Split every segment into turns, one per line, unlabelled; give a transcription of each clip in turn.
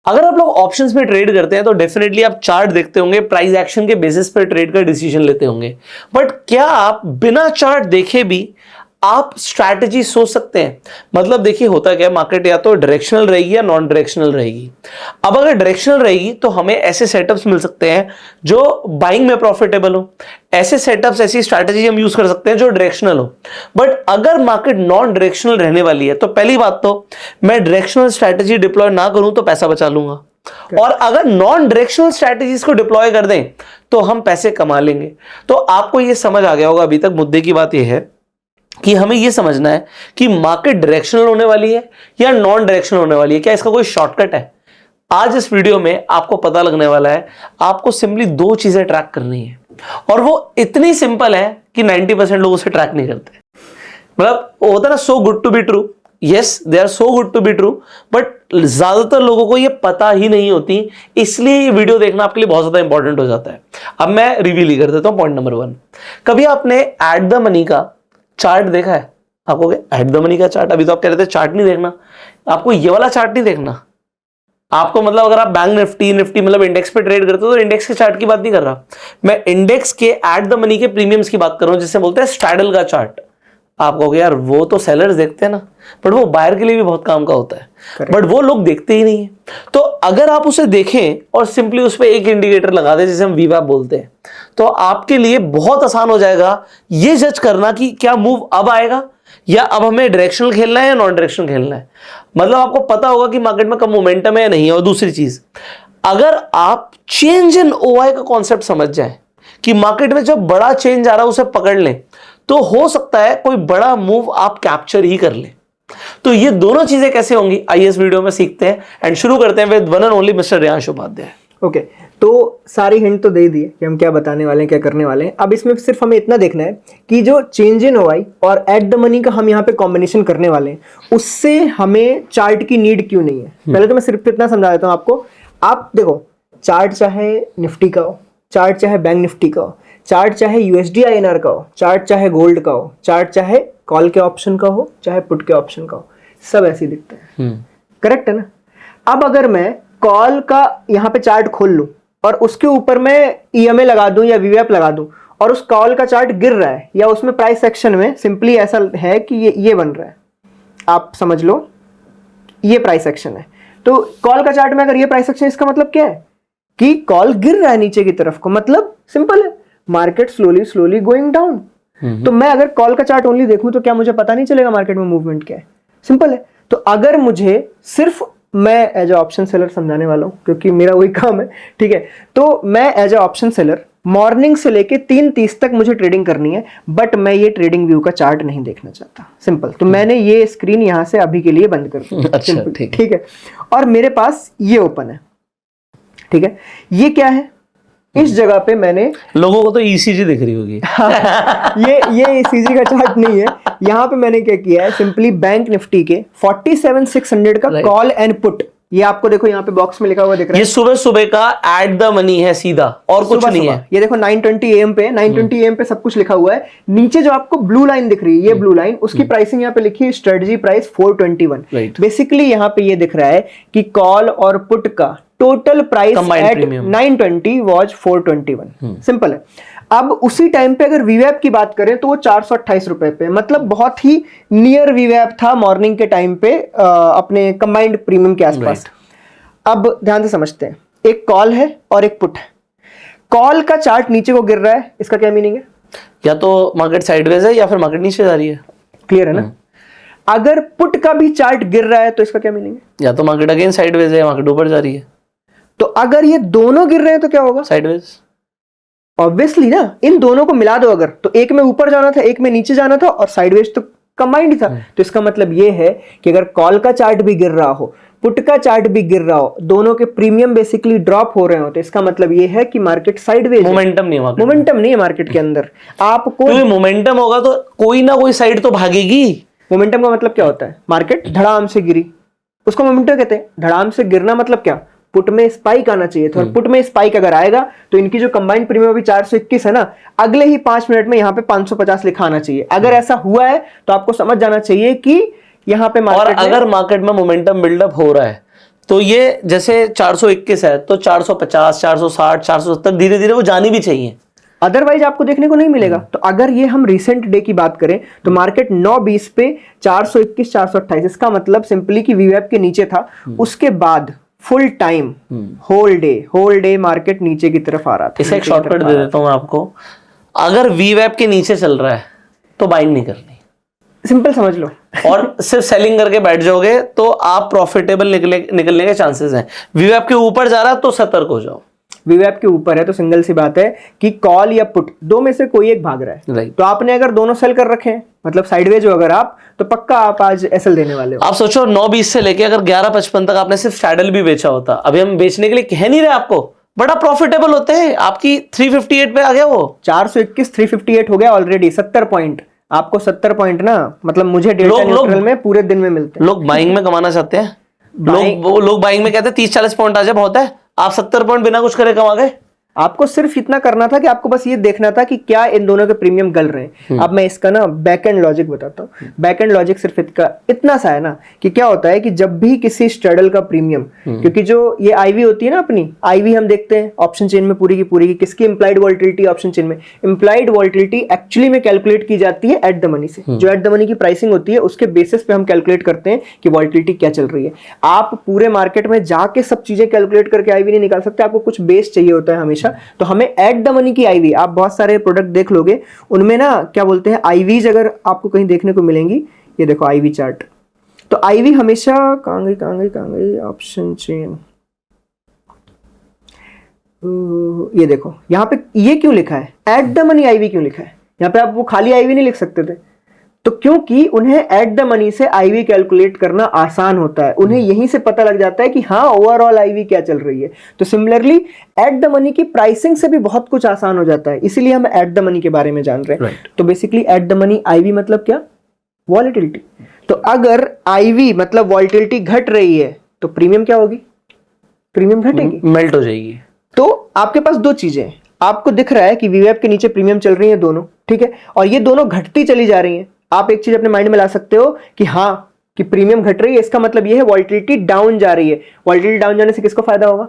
अगर आप लोग ऑप्शंस में ट्रेड करते हैं तो डेफिनेटली आप चार्ट देखते होंगे, प्राइस एक्शन के बेसिस पर ट्रेड का डिसीजन लेते होंगे, बट क्या आप बिना चार्ट देखे भी आप स्ट्रैटेजी सोच सकते हैं? मतलब देखिए होता क्या है, मार्केट या तो डायरेक्शनल रहेगी या नॉन डायरेक्शनल रहेगी। अब अगर डायरेक्शनल रहेगी तो हमें ऐसे सेटअप्स मिल सकते हैं जो बाइंग में प्रॉफिटेबल हो, ऐसे सेटअप्स, ऐसी स्ट्रैटेजी हम यूज कर सकते हैं जो डायरेक्शनल हो। बट अगर मार्केट नॉन डायरेक्शनल रहने वाली है तो पहली बात तो मैं डायरेक्शनल स्ट्रैटेजी डिप्लॉय ना करूं तो पैसा बचा लूंगा, और अगर नॉन डायरेक्शनल स्ट्रैटेजीज को डिप्लॉय कर दें तो हम पैसे कमा लेंगे। तो आपको यह समझ आ गया होगा अभी तक, मुद्दे की बात यह है कि हमें यह समझना है कि मार्केट डायरेक्शनल होने वाली है या नॉन डायरेक्शनल होने वाली है, क्या इसका कोई शॉर्टकट है? आज इस वीडियो में आपको पता लगने वाला है। आपको सिंपली दो चीजें ट्रैक करनी है, और वो इतनी सिंपल है कि 90% लोग उसे ट्रैक नहीं करते। मतलब होता है ना, so good to be true, yes they are so good to be true, but ज्यादातर लोगों को ये पता ही नहीं होती, इसलिए ये वीडियो देखना आपके लिए बहुत ज्यादा इंपॉर्टेंट हो जाता है। अब मैं रिवील ही कर देता हूं। पॉइंट नंबर 1, कभी आपने एट द मनी का चार्ट देखा है? आपको एट द मनी का चार्ट, अभी तो आप कह रहे थे चार्ट नहीं देखना, आपको ये वाला चार्ट नहीं देखना। आपको मतलब अगर आप बैंक निफ्टी मतलब इंडेक्स पे ट्रेड करते हो तो इंडेक्स के चार्ट की बात नहीं कर रहा, मैं इंडेक्स के एट द मनी के प्रीमियम्स की बात कर रहा हूं, जिसे बोलते हैं स्ट्रैडल का चार्ट। आप कहोगे यार वो तो सेलर्स देखते हैं ना, बट वो बायर के लिए भी बहुत काम का होता है, बट वो लोग देखते ही नहीं है। तो अगर आप उसे देखें और सिंपली उस पर एक इंडिकेटर लगा दें, जिसे हम वीवैप बोलते हैं, तो आपके लिए बहुत आसान हो जाएगा ये जज करना कि क्या मूव अब आएगा या अब हमें डायरेक्शनल खेलना है या नॉन डायरेक्शनल खेलना है। मतलब आपको पता होगा कि मार्केट में कब मोमेंटम है या नहीं है। और दूसरी चीज, अगर आप चेंज इन ओआई का कॉन्सेप्ट समझ जाए कि मार्केट में जब बड़ा चेंज आ रहा है उसे पकड़ लें, तो हो सकता है कोई बड़ा मूव आप कैप्चर ही कर लें। तो ये दोनों चीजें कैसे होंगी, आइए इस वीडियो में सीखते हैं एंड शुरू करते हैं with one and only mister Reyansh Upadhyay.
Okay, तो सारी हिंट तो दे दिए कि हम क्या बताने वाले हैं, क्या करने वाले हैं। अब इसमें सिर्फ हमें इतना देखना है कि जो चेंज इन ओआई और एट द मनी का हम यहाँ पे कॉम्बिनेशन करने वाले हैं, उससे हमें चार्ट की नीड क्यों नहीं है। पहले तो मैं सिर्फ इतना समझा देता हूँ आपको। आप देखो, चार्ट चाहे निफ्टी का हो, चार्ट चाहे बैंक निफ्टी का हो, चार्ट चाहे यूएसडी INR का हो, चार्ट चाहे गोल्ड का हो, चार्ट चाहे कॉल के ऑप्शन का हो, चाहे पुट के ऑप्शन का हो, सब ऐसे ही दिखते हैं। करेक्ट है ना? अब अगर मैं कॉल का यहाँ पे चार्ट खोल लूं और उसके ऊपर मैं EMA लगा दूं या वीवैप लगा दूं, और उस कॉल का चार्ट गिर रहा है या उसमें प्राइस सेक्शन में सिंपली ऐसा है कि ये बन रहा है, आप समझ लो ये प्राइस एक्शन है। तो कॉल का चार्ट में अगर ये प्राइस एक्शन, इसका मतलब क्या है कि कॉल गिर रहा है नीचे की तरफ को, मतलब सिंपल है, मार्केट स्लोली गोइंग डाउन। तो मैं अगर कॉल का चार्ट ओनली देखूं तो क्या मुझे पता नहीं चलेगा मार्केट में मूवमेंट क्या है? सिंपल है। तो अगर मुझे सिर्फ, मैं एज ए ऑप्शन सेलर समझाने वाला हूं क्योंकि मेरा वही काम है, ठीक है, तो मैं as a option seller morning से लेके 3:30 तक मुझे ट्रेडिंग करनी है, बट मैं ये ट्रेडिंग व्यू का चार्ट नहीं देखना चाहता। सिंपल। तो मैंने ये स्क्रीन यहां से अभी के लिए बंद कर दी।
अच्छा,
ठीक है। और मेरे पास ये ओपन है, ठीक है। ये क्या है? इस जगह पे मैंने,
लोगों को तो ECG दिख रही होगी।
ये ECG का चार्ट नहीं है। यहाँ पे मैंने क्या किया है, सिंपली बैंक निफ्टी के 47,600 का कॉल एंड पुट, ये आपको देखो यहाँ पे बॉक्स में लिखा हुआ दिख रहा है,
ये सुबह सुबह का एट द मनी है सीधा, और कुछ नहीं है।
ये देखो 9:20 AM पे, 9:20 AM पे सब कुछ लिखा हुआ है। नीचे जो आपको ब्लू लाइन दिख रही है, ये ब्लू लाइन, उसकी प्राइसिंग यहाँ पे लिखी है स्ट्रेटजी प्राइस 421। बेसिकली यहाँ पे ये दिख रहा है कि कॉल और पुट का total price at 920 was 421। Simple है। अब उसी टाइम पे अगर वीवैप की बात करें तो वो 428 रुपए पे, मतलब बहुत ही नियर वीवैप था मॉर्निंग के टाइम पे, अपने कंबाइंड प्रीमियम के आसपास। अब ध्यान से समझते हैं, एक कॉल है और एक पुट है। कॉल का चार्ट नीचे को गिर रहा है, इसका क्या मीनिंग है?
या तो मार्केट साइडवेज है या फिर मार्केट नीचे जा रही है।
क्लियर है ना? अगर पुट का भी चार्ट गिर रहा है तो इसका क्या मीनिंग है?
या तो मार्केट अगेन साइडवेज है या मार्केट ऊपर जा रही है।
तो अगर ये दोनों गिर रहे हैं तो क्या होगा?
साइडवेज।
ऑब्वियसली ना, इन दोनों को मिला दो अगर, तो एक में ऊपर जाना था, एक में नीचे जाना था, और साइडवेज तो कंबाइंड था। तो इसका मतलब ये है कि अगर कॉल का चार्ट भी गिर रहा हो, पुट का चार्ट भी गिर रहा हो, दोनों के प्रीमियम बेसिकली ड्रॉप हो रहे हो, तो इसका मतलब ये है कि मार्केट साइडवेज,
मोमेंटम नहीं है,
मोमेंटम नहीं है मार्केट के अंदर। आपको
मोमेंटम होगा तो कोई ना कोई साइड तो भागेगी।
मोमेंटम का मतलब क्या होता है? मार्केट धड़ाम से गिरी, उसको मोमेंटम कहते हैं। धड़ाम से गिरना मतलब क्या? पुट में स्पाइक आना चाहिए था, और पुट में स्पाइक अगर आएगा तो इनकी जो कंबाइंड प्रीमियम अभी 421 है ना, अगले ही 5 मिनट में यहाँ पे 550 लिखा आना चाहिए। अगर ऐसा हुआ है तो आपको समझ जाना चाहिए कि यहाँ पे
और अगर मार्केट में मोमेंटम बिल्डअप हो रहा है तो ये जैसे 421 है तो 450, 460, 470 धीरे धीरे वो जानी भी चाहिए,
अदरवाइज आपको देखने को नहीं मिलेगा। तो अगर ये हम रिसेंट डे की बात करें तो मार्केट 9:20 पे 421, 428, इसका मतलब सिंपली कि वीवैप के नीचे था, उसके बाद full time whole day market नीचे की तरफ आ रहा था।
इसका एक शॉर्टकट दे देता हूं आपको, अगर वीवैप के नीचे चल रहा है तो बाइंग नहीं करनी,
सिंपल समझ लो।
और सिर्फ सेलिंग करके बैठ जाओगे तो आप प्रॉफिटेबल निकलने के चांसेस हैं। वीवैप के ऊपर जा रहा है तो सतर्क हो जाओ।
वीवैप के ऊपर है तो सिंगल सी बात है कि कॉल या पुट दो में से कोई एक भाग रहा है,
राइट।
तो आपने अगर दोनों सेल कर रखे हैं, मतलब साइडवेज हो अगर आप, तो पक्का आप आज एसएल देने वाले हो।
आप सोचो 9:20 से लेके अगर 11:55 तक आपने सिर्फ सैडल भी बेचा होता, अभी हम बेचने के लिए कह नहीं रहे आपको, बड़ा प्रॉफिटेबल होते हैं, आपकी 358 पे आ गया वो
421 358 हो गया ऑलरेडी। 70 पॉइंट आपको, 70 पॉइंट ना, मतलब मुझे डेल्टा न्यूट्रल में पूरे दिन में मिलते हैं।
लोग बाइंग में कमाना चाहते हैं, लोग बाइंग में कहते हैं 30-40 पॉइंट आ जाए बहुत है, आप 70 पॉइंट बिना कुछ करे कमा गए।
आपको सिर्फ इतना करना था कि आपको बस ये देखना था कि क्या इन दोनों के प्रीमियम गल रहे हैं। अब मैं इसका ना बैक एंड लॉजिक बताता हूँ। बैक एंड लॉजिक सिर्फ इतना सा है ना कि क्या होता है कि जब भी किसी स्ट्रैडल का प्रीमियम, क्योंकि जो ये आईवी होती है ना अपनी, आईवी हम देखते हैं ऑप्शन चेन में पूरी की किसकी इंप्लाइड वॉल्टिलिटी, ऑप्शन चेन में इंप्लाइड वॉल्टिलिटी एक्चुअली में कैलकुलेट की जाती है एट द मनी से। जो एट द मनी की प्राइसिंग होती है उसके बेसिस पे हम कैलकुलेट करते हैं कि वॉल्टिलिटी क्या चल रही है। आप पूरे मार्केट में जाके सब चीजें कैलकुलेट करके आईवी नहीं निकाल सकते, आपको कुछ बेस चाहिए होता है हमेशा। तो हमें एट द मनी की आईवी, आप बहुत सारे प्रोडक्ट देख लोगे उनमें ना क्या बोलते हैं आईवीज, अगर आपको कहीं देखने को मिलेंगी, ये देखो आईवी चार्ट, तो आईवी हमेशा कहां गई ऑप्शन चेन, ये देखो यहाँ पे ये क्यों लिखा है एट द मनी आईवी क्यों लिखा है यहाँ पे? आप वो खाली आईवी नहीं लिख सकते थे, तो क्योंकि उन्हें एट द मनी से आईवी कैलकुलेट करना आसान होता है, उन्हें यहीं से पता लग जाता है कि हाँ ओवरऑल आईवी क्या चल रही है। तो सिमिलरली एट द मनी की प्राइसिंग से भी बहुत कुछ आसान हो जाता है, इसीलिए हम एट द मनी के बारे में जान रहे हैं। तो basically at the money IV मतलब क्या? वॉलेटिलिटी। तो अगर आईवी मतलब वॉलेटिलिटी घट रही है तो प्रीमियम क्या होगी? प्रीमियम घटेगी,
मेल्ट हो जाएगी।
तो आपके पास दो चीजें हैं, आपको दिख रहा है कि वीवैप के नीचे प्रीमियम चल रही है दोनों, ठीक है, और ये दोनों घटती चली जा रही हैं। आप एक चीज अपने माइंड में ला सकते हो कि हाँ कि प्रीमियम घट रही है, इसका मतलब ये है वॉल्टिलिटी डाउन जा रही है। वॉल्टिलिटी डाउन जाने से किसको फायदा होगा?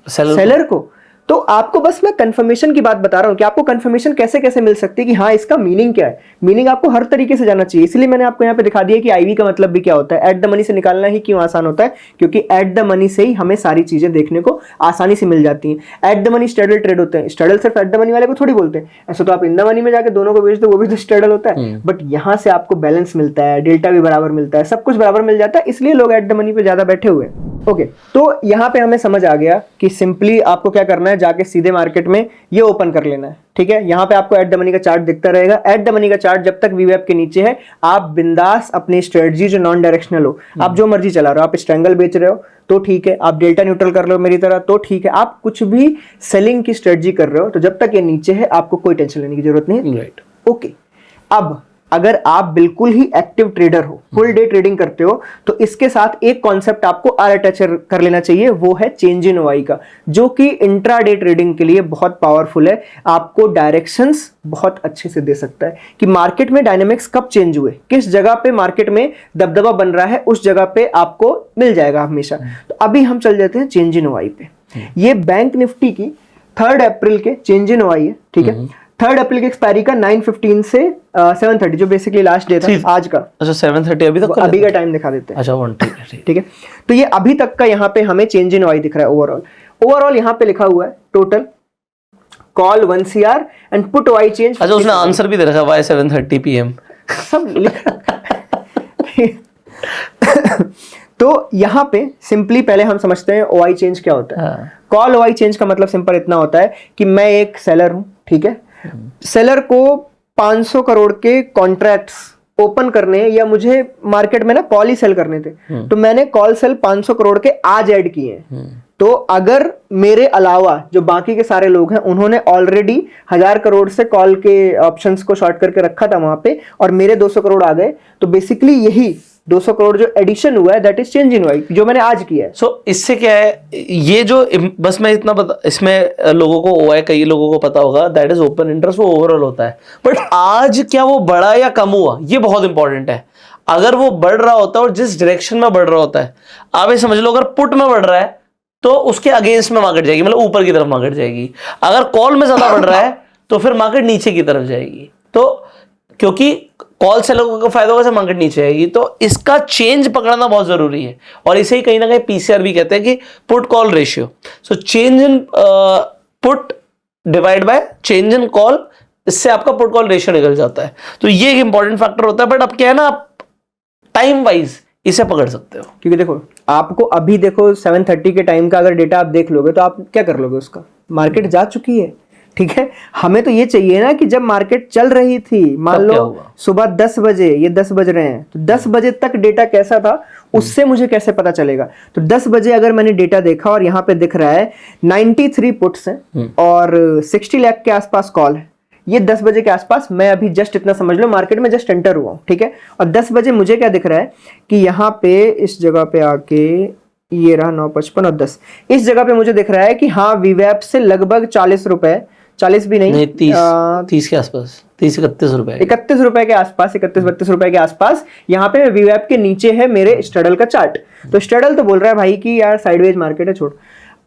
सेलर को। तो आपको बस मैं कंफर्मेशन की बात बता रहा हूं कि आपको कंफर्मेशन कैसे कैसे मिल सकती है कि हाँ इसका मीनिंग क्या है। मीनिंग आपको हर तरीके से जाना चाहिए, इसलिए मैंने आपको यहाँ पे दिखा दिया कि आईवी का मतलब भी क्या होता है। एट द मनी से निकालना ही क्यों आसान होता है? क्योंकि एट द मनी से ही हमें सारी चीजें देखने को आसानी से मिल जाती हैं। Eight the money straddle trade होते हैं, स्ट्रैडल सिर्फ एट द मनी वाले को थोड़ी बोलते हैं, ऐसा तो आप इन द मनी में जाके दोनों को बेच दो, वो भी तो स्ट्रैडल होता है। बट यहाँ से आपको बैलेंस मिलता है, डेल्टा भी बराबर मिलता है, सब कुछ बराबर मिल जाता है, इसलिए लोग एट द मनी पे ज्यादा बैठे हुए हैं। ओके, तो यहाँ पे हमें समझ आ गया कि सिंपली आपको क्या करना है, जाके सीधे मार्केट में ये ओपन कर लेना है, ठीक है। यहाँ पे आपको एट द मनी का चार्ट दिखता रहेगा। एट द मनी का चार्ट जब तक वीवैप के नीचे है, आप बिंदास अपनी स्ट्रेटजी जो नॉन डायरेक्शनल हो, आप जो मर्जी चला रहे हो, आप स्ट्रैंगल बेच रहे हो तो ठीक है, आप डेल्टा न्यूट्रल कर रहे हो मेरी तरह तो ठीक है, आप कुछ भी सेलिंग की स्ट्रेटजी कर रहे हो, तो जब तक ये नीचे है आपको कोई टेंशन लेने की जरूरत नहीं।
Right,
okay. अब अगर आप बिल्कुल ही एक्टिव ट्रेडर हो, फुल डे ट्रेडिंग करते हो, तो इसके साथ एक कॉन्सेप्ट आपको और अटैच कर लेना चाहिए, वो है चेंज इन ओआई का, जो कि इंट्राडे ट्रेडिंग के लिए बहुत पावरफुल है। आपको डायरेक्शंस बहुत अच्छे से दे सकता है कि मार्केट में डायनेमिक्स कब चेंज हुए, किस जगह पे मार्केट में दबदबा बन रहा है, उस जगह पे आपको मिल जाएगा हमेशा। तो अभी हम चल जाते हैं चेंज इन ओआई पे। ये बैंक निफ्टी की 3 अप्रैल के चेंज इन ओआई है, ठीक है। 3 अप्रैल की एक्सपायरी का 9:15 से 7:30 जो बेसिकली लास्ट डे था आज का।
अच्छा 7:30 अभी तक
अभी का टाइम दिखा देते हैं।
अच्छा 1 ठीक है।
तो ये अभी तक का यहाँ पे हमें चेंज इन ओआई दिख रहा है। ओवरऑल यहाँ पे लिखा हुआ है total call 1 CR and put OI change.
अच्छा उसने आंसर भी दे रखा है व्हाई 7:30 PM
सब लिखा। तो यहाँ पे सिंपली पहले हम समझते हैं ओआई चेंज क्या होता है। कॉल ओआई चेंज का मतलब सिंपल इतना होता है कि मैं एक सेलर हूं, ठीक है, सेलर को 500 करोड़ के कॉन्ट्रैक्ट्स ओपन करने या मुझे मार्केट में ना कॉल ही सेल करने थे, तो मैंने कॉल सेल 500 करोड़ के आज ऐड किए हैं। तो अगर मेरे अलावा जो बाकी के सारे लोग हैं उन्होंने ऑलरेडी 1000 करोड़ से कॉल के ऑप्शंस को शॉर्ट करके रखा था वहां पे और मेरे 200 करोड़ आ गए, तो बेसिकली यही 200 करोड़ जो एडिशन हुआ है that is change in OI जो मैंने आज किया है।
सो इससे क्या है, ये जो बस मैं इतना पता, इसमें लोगों को ओआई कई लोगों को पता होगा दैट इज ओपन इंटरेस्ट, वो ओवरऑल होता है, बट आज क्या वो बढ़ा या कम हुआ ये बहुत इंपॉर्टेंट है। अगर वो बढ़ रहा होता है और जिस डायरेक्शन में बढ़ रहा होता है, आप ये समझ लो अगर पुट में बढ़ रहा है तो उसके अगेंस्ट में मार्केट जाएगी, मतलब ऊपर की तरफ मार्केट जाएगी। अगर कॉल में ज्यादा बढ़ रहा है तो फिर मार्केट नीचे की तरफ जाएगी। तो क्योंकि कॉल सेलर को फायदा होगा, मार्केट नीचे आएगी। तो इसका चेंज पकड़ना बहुत जरूरी है, और इसे ही कहीं ना कहीं पीसीआर भी कहते हैं कि put call ratio. So change in put divide by change in call, इससे आपका पुट कॉल रेशियो निकल जाता है। तो ये एक इंपॉर्टेंट फैक्टर होता है। बट अब क्या है ना, आप टाइम वाइज इसे पकड़ सकते हो,
क्योंकि देखो आपको अभी देखो 7:30 के टाइम का अगर डेटा आप देख लोगे तो आप क्या कर लोगे, उसका मार्केट जा चुकी है, ठीक है। हमें तो ये चाहिए ना कि जब मार्केट चल रही थी, मान लो सुबह 10 बजे, ये 10 बज रहे हैं, तो 10 बजे तक डेटा कैसा था उससे मुझे कैसे पता चलेगा। तो 10 बजे अगर मैंने डेटा देखा और यहाँ पे दिख रहा है 93 पुट्स हैं और 60 लाख के आसपास कॉल है, ये 10 बजे के आसपास, मैं अभी जस्ट इतना समझ लो मार्केट में जस्ट एंटर हुआ हूं, ठीक है। और 10 बजे मुझे क्या दिख रहा है कि यहाँ पे इस जगह पे आके ये रहा 9:55 और 10, इस जगह पे मुझे दिख रहा है कि हाँ वीवैप से लगभग 40 रुपए, 40 भी नहीं
30 के आसपास, 30-31 रुपए,
31 रुपए के आसपास, 31-32 रुपए के आसपास यहाँ पे वीवैप के नीचे है मेरे स्ट्रैडल का चार्ट। तो स्ट्रैडल तो बोल रहा है भाई कि यार साइडवेज मार्केट है, छोड़।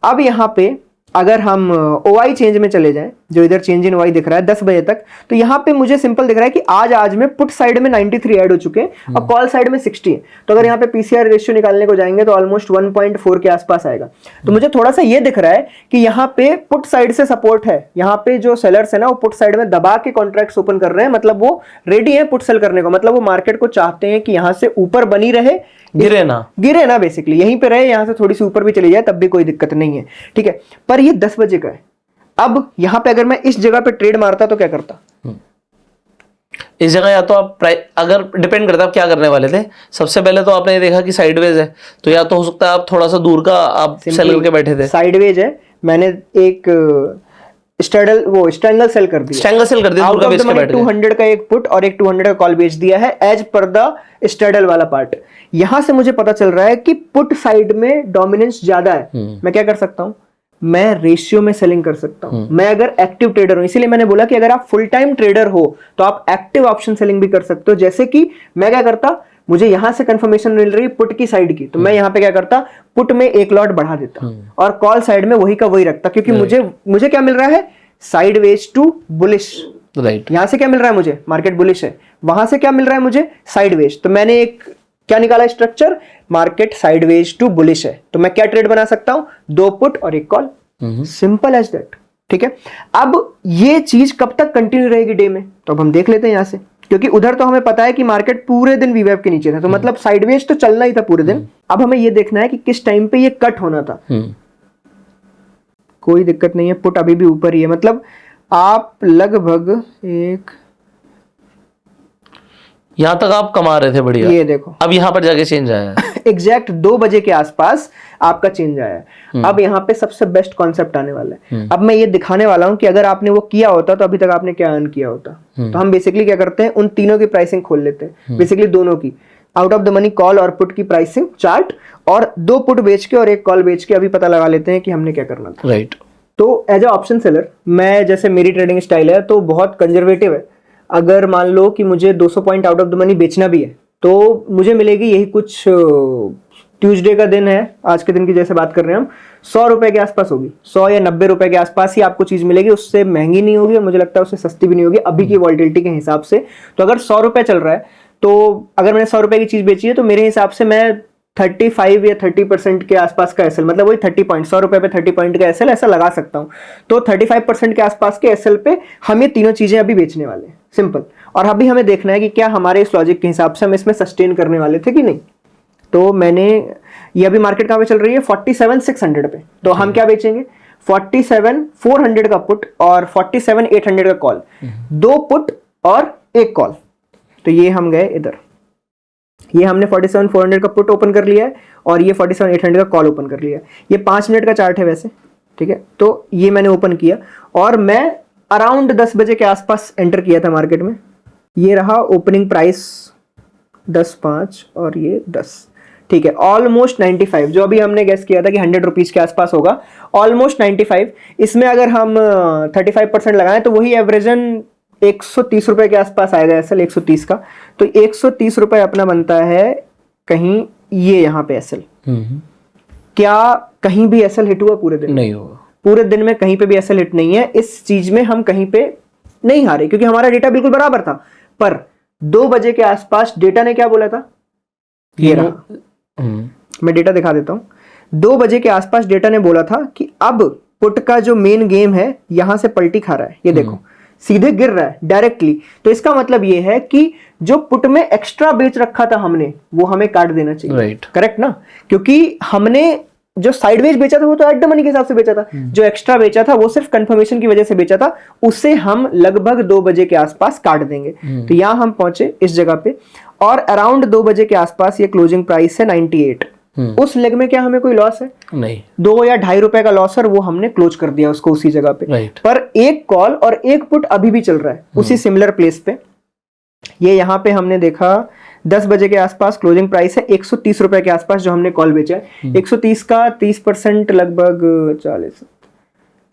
अब यहाँ पे अगर हम ओआई चेंज में चले जाएं, जो इधर चेंज इन ओआई दिख रहा है 10 बजे तक, तो यहाँ पे मुझे सिंपल दिख रहा है कि आज में पुट साइड में 93 ऐड हो चुके हैं और कॉल साइड में 60 है। तो अगर यहाँ पे पीसीआर रेशियो निकालने को जाएंगे तो ऑलमोस्ट 1.4 के आसपास आएगा। तो मुझे थोड़ा सा ये दिख रहा है कि यहाँ पे पुट साइड से सपोर्ट है, यहाँ पे जो सेलर्स है ना वो पुट साइड में दबा के कॉन्ट्रैक्ट्स ओपन कर रहे हैं, मतलब वो रेडी है पुट सेल करने को, मतलब वो मार्केट को चाहते हैं कि यहाँ से ऊपर बनी रहे, गिरे ना, बेसिकली यहीं पे रहे, यहां से थोड़ी सी ऊपर भी चली जाए तब भी कोई दिक्कत नहीं है, ठीक है। पर ये 10 बजे का है। अब यहां पे अगर मैं इस जगह पे ट्रेड मारता तो क्या करता,
इस जगह या तो आप अगर डिपेंड करता है आप क्या करने वाले थे। सबसे पहले तो आपने ये देखा कि साइडवेज है, तो या तो हो सकता है आप थोड़ा सा दूर का आप सेल करके बैठे थे।
साइडवेज है, मैंने एक स्ट्रैंगल सेल कर दिया, आउट ऑफ द मनी 200 का एक पुट और एक 200 का कॉल बेच दिया है एज पर द स्ट्रैडल वाला पार्ट। यहां से मुझे पता चल रहा है कि पुट साइड में डोमिनेंस ज्यादा है। मैं क्या कर सकता हूं, मैं रेशियो में सेलिंग कर सकता हूं। मैं अगर एक्टिव ट्रेडर हूं, इसीलिए मैंने बोला कि अगर आप फुल टाइम ट्रेडर हो तो आप एक्टिव ऑप्शन सेलिंग भी कर सकते हो। जैसे कि मैं क्या करता, मुझे यहां से कंफर्मेशन मिल रही है पुट की साइड की, तो मैं यहां पे क्या करता, पुट में एक लॉट बढ़ा देता और कॉल साइड में वही का वही रखता, क्योंकि मुझे क्या मिल रहा है, साइडवेज टू बुलिश।
राइट,
यहां से क्या मिल रहा है मुझे, मार्केट बुलिश है, वहां से क्या मिल रहा है मुझे, साइडवेज। तो मैंने एक क्या निकाला structure, market sideways to bullish है, तो मैं क्या ट्रेड बना सकता हूं, 2 पुट और 1 कॉल, सिंपल एज दैट, ठीक है। अब ये चीज कब तक कंटिन्यू रहेगी डे में, तो अब हम देख लेते हैं यहां से, क्योंकि उधर तो हमें पता है कि मार्केट पूरे दिन वीवैप के नीचे था, तो मतलब साइडवेज तो चलना ही था पूरे दिन। अब हमें ये देखना है कि किस टाइम पे ये कट होना था। कोई दिक्कत नहीं है, पुट अभी भी ऊपर ही है, मतलब आप लगभग एक
यहां तक आप कमा रहे थे बढ़िया,
ये देखो
अब यहां पर जाके चेंज आया है।
एग्जैक्ट 2 बजे के आसपास आपका चेंज आया है। अब यहाँ पे सबसे बेस्ट कॉन्सेप्ट आने वाला है। अब मैं ये दिखाने वाला हूँ कि अगर आपने वो किया होता तो अभी तक आपने क्या अर्न किया होता। तो हम बेसिकली क्या करते हैं, उन तीनों की प्राइसिंग खोल लेते हैं, बेसिकली दोनों की, out of the money call और पुट की प्राइसिंग चार्ट, और 2 पुट बेच के और 1 कॉल बेच के अभी पता लगा लेते हैं कि हमने क्या करना था।
राइट।
तो एज ए ऑप्शन सेलर, मैं जैसे मेरी ट्रेडिंग स्टाइल है तो बहुत कंजर्वेटिव है। अगर मान लो कि मुझे 200 point out of the money बेचना भी है तो मुझे मिलेगी यही कुछ, ट्यूसडे का दिन है, आज के दिन की जैसे बात कर रहे हैं हम, 100 रुपए के आसपास होगी, 100 या 90 रुपए के आसपास ही आपको चीज मिलेगी, उससे महंगी नहीं होगी और मुझे लगता है उससे सस्ती भी नहीं होगी अभी की वॉल्टिलिटी के हिसाब से। तो अगर 100 रुपए चल रहा है, तो अगर मैंने 100 रुपए की चीज बेची है तो मेरे हिसाब से मैं 35 या 30% के आसपास का एसएल, मतलब वही 30 पॉइंट, 100 रुपए पे 30 पॉइंट का एसएल ऐसा लगा सकता हूं। तो 35% के आसपास के एसएल पे हम ये तीनों चीजें अभी बेचने वाले हैं, सिंपल। और अभी हमें देखना है कि क्या हमारे इस लॉजिक के हिसाब से हम इसमें सस्टेन करने वाले थे कि नहीं। तो मैंने ये अभी मार्केट कहां पे चल रही है, 47,600 पे, तो हम क्या बेचेंगे, 47,400 का पुट और 47,800 का कॉल, 2 पुट और 1 कॉल। तो ये हम गए इधर, ये हमने 47,400 का पुट ओपन कर लिया है और ये 47,800 का कॉल ओपन कर लिया है। ये 5 मिनट का चार्ट है वैसे, ठीक है। तो ये मैंने ओपन किया और मैं अराउंड 10 बजे के आसपास एंटर किया था मार्केट में। ये रहा ओपनिंग प्राइस 10.5 और ये 10, ठीक है, ऑलमोस्ट 95, जो अभी हमने गेस किया था कि 100 रुपीज के आसपास होगा, ऑलमोस्ट 95। इसमें अगर हम 35% लगाएं तो वही एवरेजन 130 रुपए के आसपास आएगा एसएल, 130 का। तो 130 रुपए अपना बनता है कहीं ये यहाँ पे एसएल। क्या कहीं भी एसएल हिट हुआ पूरे दिन?
नहीं होगा,
पूरे दिन में कहीं पे भी एसएल हिट नहीं है। इस चीज में हम कहीं पे नहीं हारे क्योंकि हमारा डेटा बिल्कुल बराबर था। पर 2 बजे के आसपास डेटा ने क्या बोला था, ये रहा, मैं डेटा दिखा देता हूं। 2 बजे के आसपास डेटा ने बोला था कि अब पुट का जो मेन गेम है यहां से पलटी खा रहा है, ये देखो सीधे गिर रहा है डायरेक्टली। तो इसका मतलब ये है कि जो पुट में एक्स्ट्रा बेच रखा था हमने वो हमें काट देना चाहिए,
राइट,
करेक्ट ना? क्योंकि हमने जो साइडवेज बेचा था वो तो एट द मनी के हिसाब से बेचा था, जो एक्स्ट्रा बेचा था वो सिर्फ कंफर्मेशन की वजह से बेचा था, उसे हम लगभग 2 बजे के आसपास काट देंगे। तो यहां हम पहुंचे इस जगह पे और अराउंड 2 बजे के आसपास ये क्लोजिंग प्राइस है 98। उस लेग में क्या हमें कोई लॉस है?
नहीं,
2 या 2.5 रुपए का लॉस है, वो हमने क्लोज कर दिया उसको उसी जगह पे।
राइट।
पर एक कॉल और एक पुट अभी भी चल रहा है उसी सिमिलर प्लेस पे। ये यहाँ पे हमने देखा 10 बजे के आसपास क्लोजिंग प्राइस है 130 रुपए के आसपास जो हमने कॉल बेचा है। 130 का 30% लगभग 40,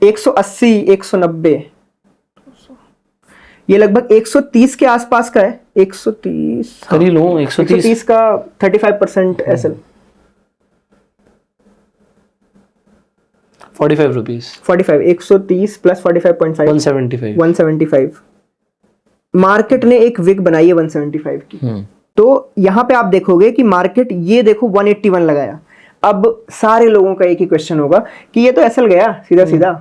180, 190, ये लगभग 130 के आसपास का है। 130
कर ही लूं, 130
का 35% एसएल,
45 रुपीज,
45, 130 प्लस 45.5,
175,
175। मार्केट ने एक विग बनाई है 175 की। तो यहां पे आप देखोगे कि मार्केट ये देखो 181 लगाया। अब सारे लोगों का एक ही क्वेश्चन होगा कि ये तो एसएल गया सीधा सीधा,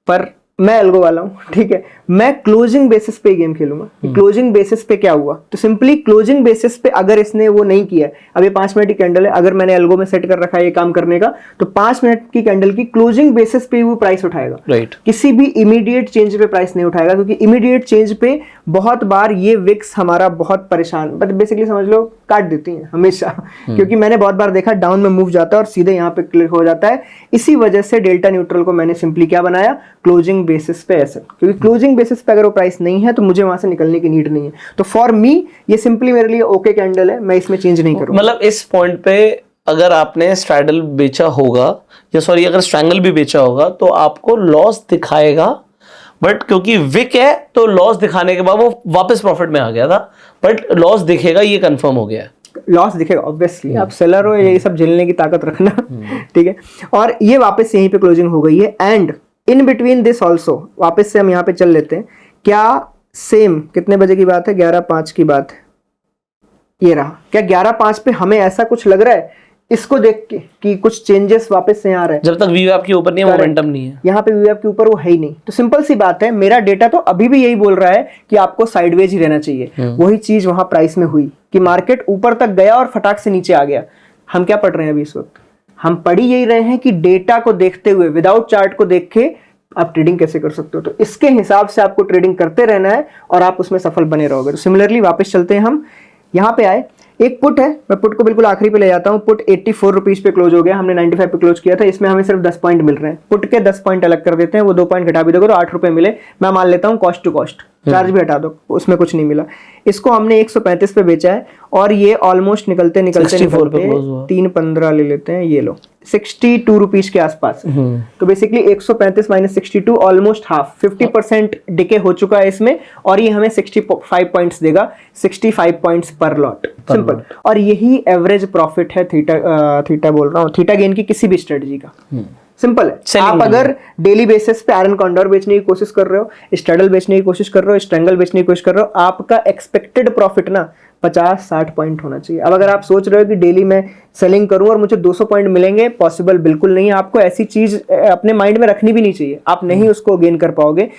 पर मैं एल्गो वाला हूं, ठीक है, मैं क्लोजिंग बेसिस पे गेम खेलूंगा। क्लोजिंग बेसिस पे क्या हुआ? तो सिंपली क्लोजिंग बेसिस पे अगर इसने वो नहीं किया, अब ये 5 मिनट की कैंडल है, अगर मैंने एल्गो में सेट कर रखा है ये काम करने का, तो 5 मिनट की कैंडल की क्लोजिंग बेसिस पे वो प्राइस उठाएगा,
राइट।
किसी भी इमीडिएट चेंज पे प्राइस नहीं उठाएगा, क्योंकि इमीडिएट चेंज पे बहुत बार ये विक्स हमारा बहुत परेशान, बट बेसिकली समझ लो काट देती हैं हमेशा। क्योंकि मैंने बहुत बार देखा डाउन में मूव जाता है और सीधे यहाँ पे क्लिक हो जाता है। इसी वजह से डेल्टा न्यूट्रल को मैंने सिंपली क्या बनाया, क्लोजिंग बेसिस पे एसएल, क्योंकि क्लोजिंग बेसिस पे अगर वो प्राइस नहीं है तो मुझे वहां से निकलने की नीड नहीं है। तो फॉर मी ये सिंपली मेरे लिए ओके कैंडल है, मैं इसमें चेंज नहीं करूंगा।
मतलब इस पॉइंट पे अगर आपने स्ट्रैडल बेचा होगा, या सॉरी अगर स्ट्रैंगल भी बेचा होगा, तो आपको लॉस दिखाएगा, बट क्योंकि विक है तो लॉस दिखाने के बाद वो वापस प्रॉफिट में आ गया था, बट लॉस दिखेगा, ये कंफर्म हो गया है।
लॉस दिखेगा ऑब्वियसली, आप सेलर हो, ये सब झेलने की ताकत रखना, ठीक है। और ये वापस यहीं पे क्लोजिंग हो गई है। And in between this also वापस से हम यहाँ पे चल लेते हैं। क्या सेम कितने बजे की बात है? 11:05 की बात है, ये रहा। क्या 11:05 पे हमें ऐसा कुछ लग रहा है इसको देख के कि कुछ चेंजेस वापस से आ रहे हैं?
जब तक वीवैप के ऊपर नहीं है, मोमेंटम नहीं है,
यहाँ पे वीवैप के ऊपर वो है ही नहीं। तो सिंपल सी बात है, मेरा डेटा तो अभी भी यही बोल रहा है कि आपको साइडवेज ही रहना चाहिए। वही चीज वहां प्राइस में हुई कि मार्केट ऊपर तक गया और फटाक से नीचे आ गया। हम क्या पढ़ रहे हैं अभी इस वक्त? हम पढ़ यही रहे हैं कि डेटा को देखते हुए, विदाउट चार्ट को देख के आप ट्रेडिंग कैसे कर सकते हो। तो इसके हिसाब से आपको ट्रेडिंग करते रहना है और आप उसमें सफल बने रहोगे। तो सिमिलरली वापस चलते हैं, हम यहाँ पे आए, एक पुट है, मैं पुट को बिल्कुल आखिरी पे ले जाता हूँ। पुट 84 रुपीज पे क्लोज हो गया, हमने 95 पे क्लोज किया था। इसमें हमें सिर्फ 10 पॉइंट मिल रहे हैं। पुट के 10 पॉइंट अलग कर देते हैं, वो 2 पॉइंट घटा भी दोगे तो 8 रुपए मिले। मैं मान लेता हूँ कॉस्ट टू कॉस्ट, चार्ज भी हटा दो, उसमें कुछ नहीं मिला। इसको हमने 135 पे बेचा है और ये ऑलमोस्ट निकलते 3.15 ले लेते हैं, ये लो 62 रुपीज के आसपास। तो basically 135 minus 62, almost half, 50% decay हो चुका है इसमें, और ये हमें 65 पॉइंट्स देगा, 65 पॉइंट्स पर लॉट, सिंपल। और यही एवरेज प्रॉफिट है थीटा बोल रहा हूँ, थीटा गेन की किसी भी स्ट्रेटजी का। सिंपल है। आप अगर डेली बेसिस पे आयरन कॉन्डोर बेचने की कोशिश कर रहे हो, स्ट्रैडल बेचने की कोशिश कर रहे हो, स्ट्रैंगल बेचने की कोशिश कर रहे हो, आपका एक्सपेक्टेड प्रॉफिट ना 50-60 पॉइंट होना चाहिए। अब अगर आप सोच रहे हो कि डेली मैं सेलिंग करूं और मुझे 200 पॉइंट मिलेंगे, पॉसिबल बिल्कुल नहीं है। आपको ऐसी चीज अपने माइंड में रखनी भी नहीं चाहिए, आप नहीं उसको गेन कर पाओगे।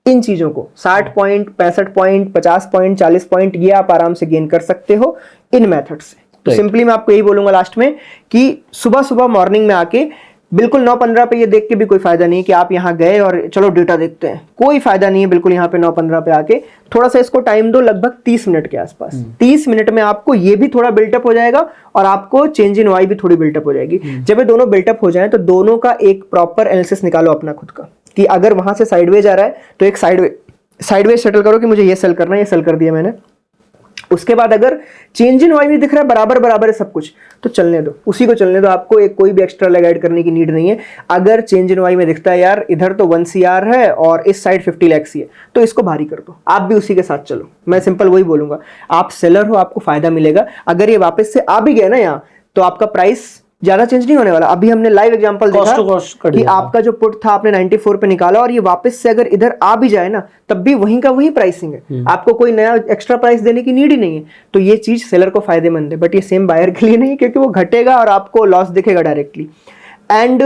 इन चीजों को 60 पॉइंट, 65 पॉइंट, 50 पॉइंट, 40 पॉइंट, ये आप आराम से गेन कर सकते हो इन मेथड से। तो सिंपली मैं आपको यही बोलूंगा लास्ट में कि सुबह सुबह मॉर्निंग में आके बिल्कुल 9:15 पे ये देख के भी कोई फायदा नहीं कि आप यहाँ गए और चलो डेटा देखते हैं, कोई फायदा नहीं है। बिल्कुल यहाँ पे 9:15 पे आके थोड़ा सा इसको टाइम दो, लगभग 30 मिनट के आसपास। 30 मिनट में आपको ये भी थोड़ा बिल्टअप हो जाएगा और आपको चेंज इन वाई भी थोड़ी बिल्टअप हो जाएगी। जब ये दोनों बिल्टअप हो जाए तो दोनों का एक प्रॉपर एनालिसिस निकालो अपना खुद का, कि अगर वहां से साइडवेज आ रहा है तो एक साइडवेज सेटल करो कि मुझे ये सेल करना है, ये सेल कर दिया मैंने। उसके बाद अगर चेंज इन वाई भी दिख रहा है बराबर बराबर है सब कुछ, तो चलने दो, उसी को चलने दो, आपको एक कोई भी एक्स्ट्रा लेग ऐड करने की नीड नहीं है। अगर चेंज इन वाई में दिखता है यार इधर तो 1 CR है और इस साइड 50 लाख ही है, तो इसको भारी कर दो, आप भी उसी के साथ चलो। मैं सिंपल वही बोलूंगा, आप सेलर हो, आपको फायदा मिलेगा। अगर ये वापस से आ भी गया ना यहाँ, तो आपका प्राइस ज्यादा चेंज नहीं होने वाला। अभी हमने लाइव एग्जांपल देखा कि आपका जो पुट था आपने 94 पे निकाला और ये वापस से अगर इधर आ भी जाए ना, तब भी वहीं का वही प्राइसिंग है, आपको कोई नया एक्स्ट्रा प्राइस देने की नीड ही नहीं है। तो ये चीज सेलर को फायदेमंद है, बट ये सेम बायर के लिए नहीं, क्योंकि वो घटेगा और आपको लॉस दिखेगा डायरेक्टली। एंड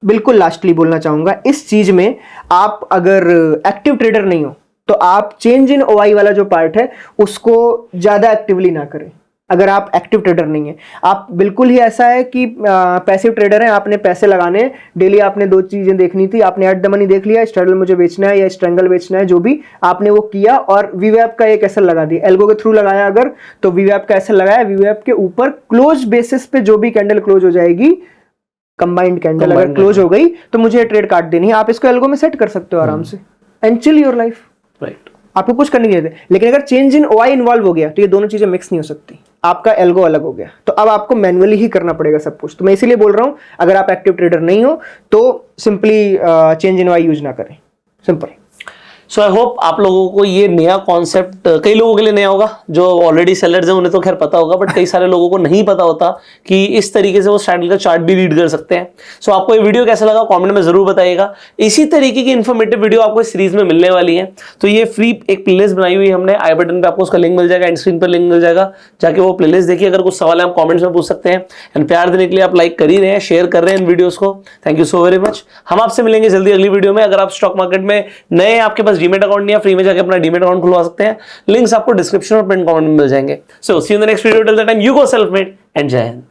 बिल्कुल लास्टली बोलना चाहूंगा, इस चीज में आप अगर एक्टिव ट्रेडर नहीं हो तो आप चेंज इन ओआई वाला जो पार्ट है उसको ज्यादा एक्टिवली ना करें। अगर आप एक्टिव ट्रेडर नहीं है, आप बिल्कुल ही ऐसा है कि पैसिव ट्रेडर हैं, आपने पैसे लगाने, डेली आपने 2 चीजें देखनी थी, आपने एट द मनी देख लिया, स्ट्रगल मुझे बेचना है या स्ट्रैंगल बेचना है, जो भी आपने वो किया, और वीवैप का एक एसएल लगा दिया, एल्गो के थ्रू लगाया अगर, तो वीवैप का एसएल लगाया, वीवैप के ऊपर क्लोज बेसिस पे जो भी कैंडल क्लोज हो जाएगी, कंबाइंड कैंडल अगर क्लोज हो गई, तो मुझे ट्रेड काट देनी है। आप इसको एल्गो में सेट कर सकते हो आराम से, and chill your life,
right.
आपको कुछ करने की जरूरत है। लेकिन अगर चेंज इन ओआई इन्वॉल्व हो गया तो ये दोनों चीजें मिक्स नहीं हो सकती, आपका एल्गो अलग हो गया, तो अब आपको मैन्युअली ही करना पड़ेगा सब कुछ। तो मैं इसीलिए बोल रहा हूं, अगर आप एक्टिव ट्रेडर नहीं हो तो simply change in OI use ना करें, सिंपल।
सो आई होप आप लोगों को ये नया कॉन्सेप्ट, कई लोगों के लिए नया होगा, जो ऑलरेडी सेलर्स हैं उन्हें तो खैर पता होगा, बट कई सारे लोगों को नहीं पता होता कि इस तरीके से वो स्ट्रैटेजी का चार्ट भी रीड कर सकते हैं। सो आपको ये वीडियो कैसा लगा कमेंट में जरूर बताइएगा। इसी तरीके की इन्फॉर्मेटिव वीडियो आपको इस सीरीज में मिलने वाली है। तो ये फ्री एक प्लेलिस्ट बनाई हुई है हमने, आई बटन पे आपको उसका लिंक मिल जाएगा, एंड स्क्रीन पर लिंक मिल जाएगा, जाके वो प्लेलिस्ट देखिए। अगर कुछ सवाल है आप कॉमेंट्स में पूछ सकते हैं। एंड प्यार देने के लिए आप लाइक कर ही रहे हैं, शेयर कर रहे हैं इन वीडियोस को, thank you so very much. हम आपसे मिलेंगे जल्दी अगली वीडियो में। अगर आप स्टॉक मार्केट में नए, आपके पास डीमेट अकाउंट नहीं है, फ्री में जाके अपना डीमेट अकाउंट खुलवा सकते हैं, लिंक्स आपको डिस्क्रिप्शन और पिन कमेंट में मिल जाएंगे। So see you in the next video, till the time you go self made and जय हिंद।